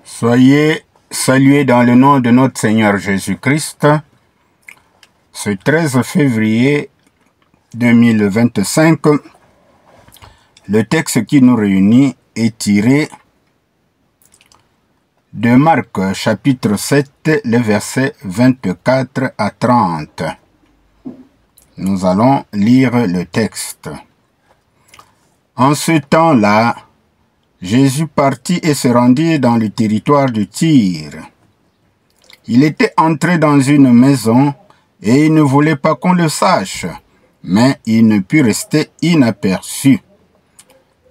Soyez salués dans le nom de notre Seigneur Jésus-Christ. Ce 13 février 2025, le texte qui nous réunit est tiré de Marc chapitre 7, les versets 24 à 30. Nous allons lire le texte. En ce temps-là, Jésus partit et se rendit dans le territoire de Tyr. Il était entré dans une maison et il ne voulait pas qu'on le sache, mais il ne put rester inaperçu.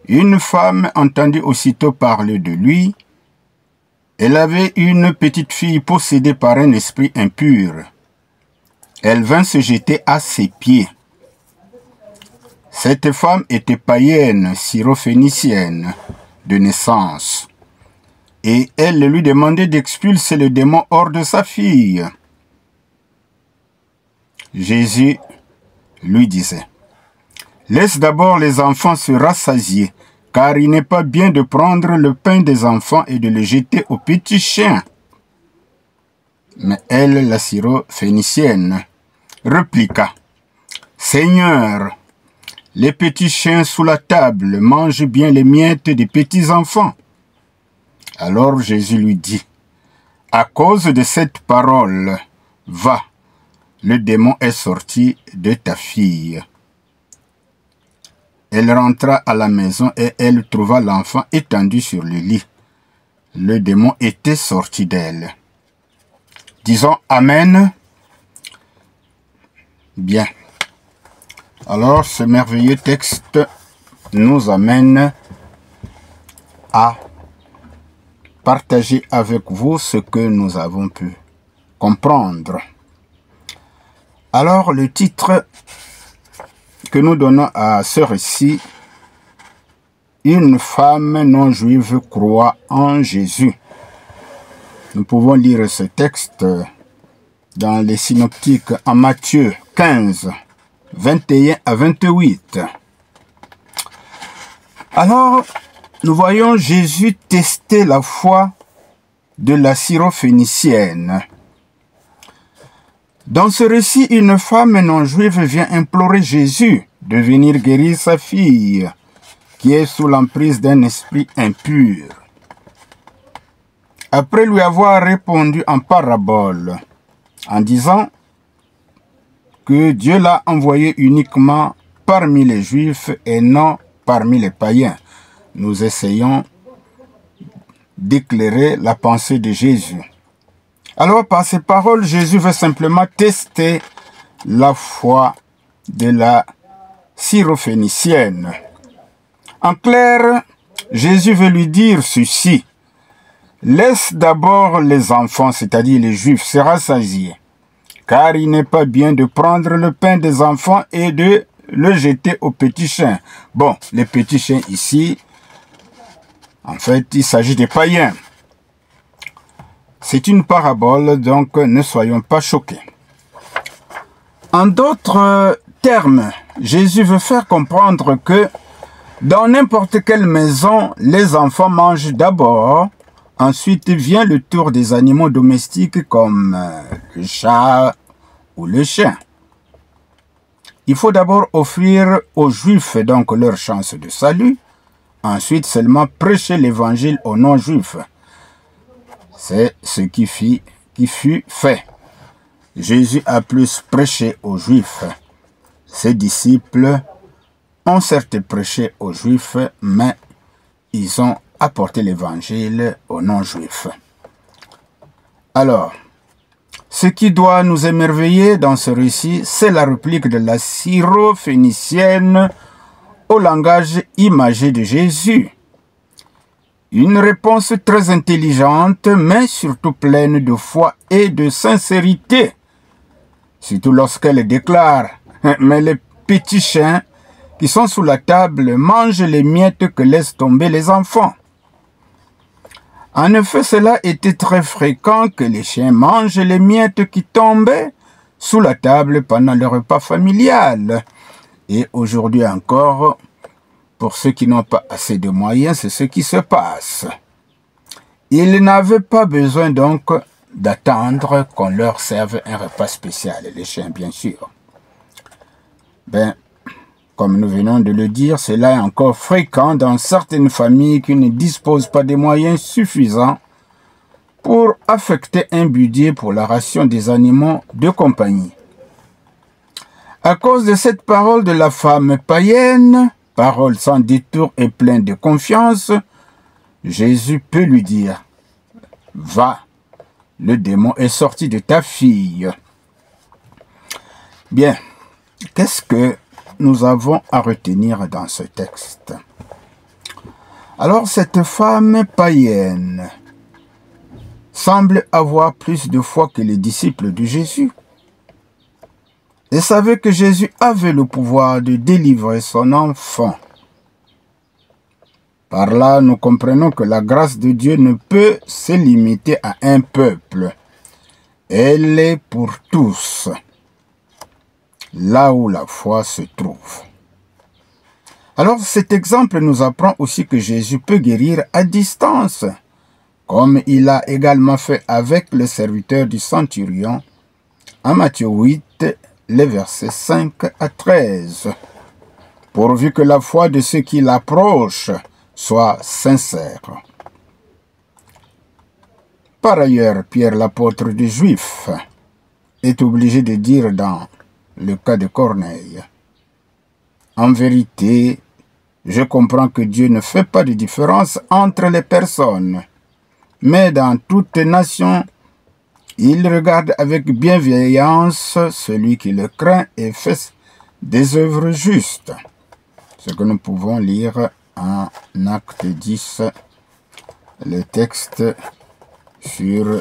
Une femme entendit aussitôt parler de lui. Elle avait une petite fille possédée par un esprit impur. Elle vint se jeter à ses pieds. Cette femme était païenne, syrophénicienne de naissance, et elle lui demandait d'expulser le démon hors de sa fille. Jésus lui disait: « Laisse d'abord les enfants se rassasier, car il n'est pas bien de prendre le pain des enfants et de le jeter aux petits chiens. » Mais elle, la syrophénicienne, répliqua: « Seigneur, les petits chiens sous la table mangent bien les miettes des petits enfants. » Alors Jésus lui dit: « À cause de cette parole, va, le démon est sorti de ta fille. » Elle rentra à la maison et elle trouva l'enfant étendu sur le lit. Le démon était sorti d'elle. Disons Amen. Bien. Alors, ce merveilleux texte nous amène à partager avec vous ce que nous avons pu comprendre. Alors, le titre que nous donnons à ce récit: une femme non juive croit en Jésus. Nous pouvons lire ce texte dans les synoptiques en Matthieu 15, 21 à 28. Alors, nous voyons Jésus tester la foi de la syrophénicienne. Dans ce récit, une femme non juive vient implorer Jésus de venir guérir sa fille, qui est sous l'emprise d'un esprit impur. Après lui avoir répondu en parabole, en disant que Dieu l'a envoyé uniquement parmi les Juifs et non parmi les païens, nous essayons d'éclairer la pensée de Jésus. Alors, par ces paroles, Jésus veut simplement tester la foi de la syrophénicienne. En clair, Jésus veut lui dire ceci: laisse d'abord les enfants, c'est-à-dire les Juifs, se rassasier, car il n'est pas bien de prendre le pain des enfants et de le jeter aux petits chiens. Bon, les petits chiens ici, en fait, il s'agit des païens. C'est une parabole, donc ne soyons pas choqués. En d'autres termes, Jésus veut faire comprendre que dans n'importe quelle maison, les enfants mangent d'abord, ensuite vient le tour des animaux domestiques comme le chat ou le chien. Il faut d'abord offrir aux Juifs donc leur chance de salut, ensuite seulement prêcher l'évangile aux non-Juifs. C'est ce qui fut fait. Jésus a plus prêché aux Juifs. Ses disciples ont certes prêché aux Juifs, mais ils ont apporté l'évangile aux non-Juifs. Alors, ce qui doit nous émerveiller dans ce récit, c'est la réplique de la syrophénicienne au langage imagé de Jésus. Une réponse très intelligente, mais surtout pleine de foi et de sincérité. Surtout lorsqu'elle déclare: « Mais les petits chiens qui sont sous la table mangent les miettes que laissent tomber les enfants. » En effet, cela était très fréquent que les chiens mangent les miettes qui tombaient sous la table pendant le repas familial. Et aujourd'hui encore, pour ceux qui n'ont pas assez de moyens, c'est ce qui se passe. Ils n'avaient pas besoin donc d'attendre qu'on leur serve un repas spécial, les chiens bien sûr. Ben, comme nous venons de le dire, cela est encore fréquent dans certaines familles qui ne disposent pas des moyens suffisants pour affecter un budget pour la ration des animaux de compagnie. À cause de cette parole de la femme païenne, parole sans détour et pleine de confiance, Jésus peut lui dire « Va, le démon est sorti de ta fille. » Bien, qu'est-ce que nous avons à retenir dans ce texte? Alors, cette femme païenne semble avoir plus de foi que les disciples de Jésus. Et savait que Jésus avait le pouvoir de délivrer son enfant. Par là, nous comprenons que la grâce de Dieu ne peut se limiter à un peuple. Elle est pour tous, là où la foi se trouve. Alors, cet exemple nous apprend aussi que Jésus peut guérir à distance, comme il a également fait avec le serviteur du centurion, en Matthieu 8, les versets 5 à 13, pourvu que la foi de ceux qui l'approchent soit sincère. Par ailleurs, Pierre, l'apôtre des Juifs, est obligé de dire dans le cas de Corneille, « En vérité, je comprends que Dieu ne fait pas de différence entre les personnes, mais dans toute nation, il regarde avec bienveillance celui qui le craint et fait des œuvres justes. » Ce que nous pouvons lire en Acte 10, le texte sur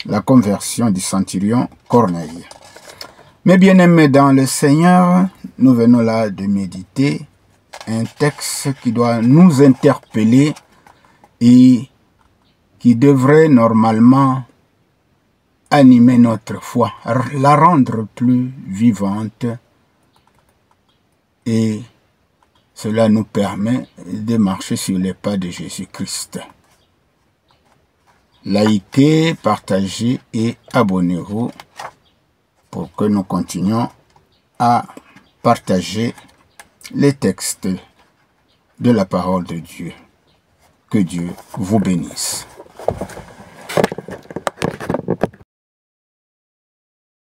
la conversion du centurion Corneille. Mes bien-aimés dans le Seigneur, nous venons là de méditer un texte qui doit nous interpeller et qui devrait normalement animer notre foi, la rendre plus vivante, et cela nous permet de marcher sur les pas de Jésus-Christ. Likez, partagez et abonnez-vous pour que nous continuions à partager les textes de la parole de Dieu. Que Dieu vous bénisse.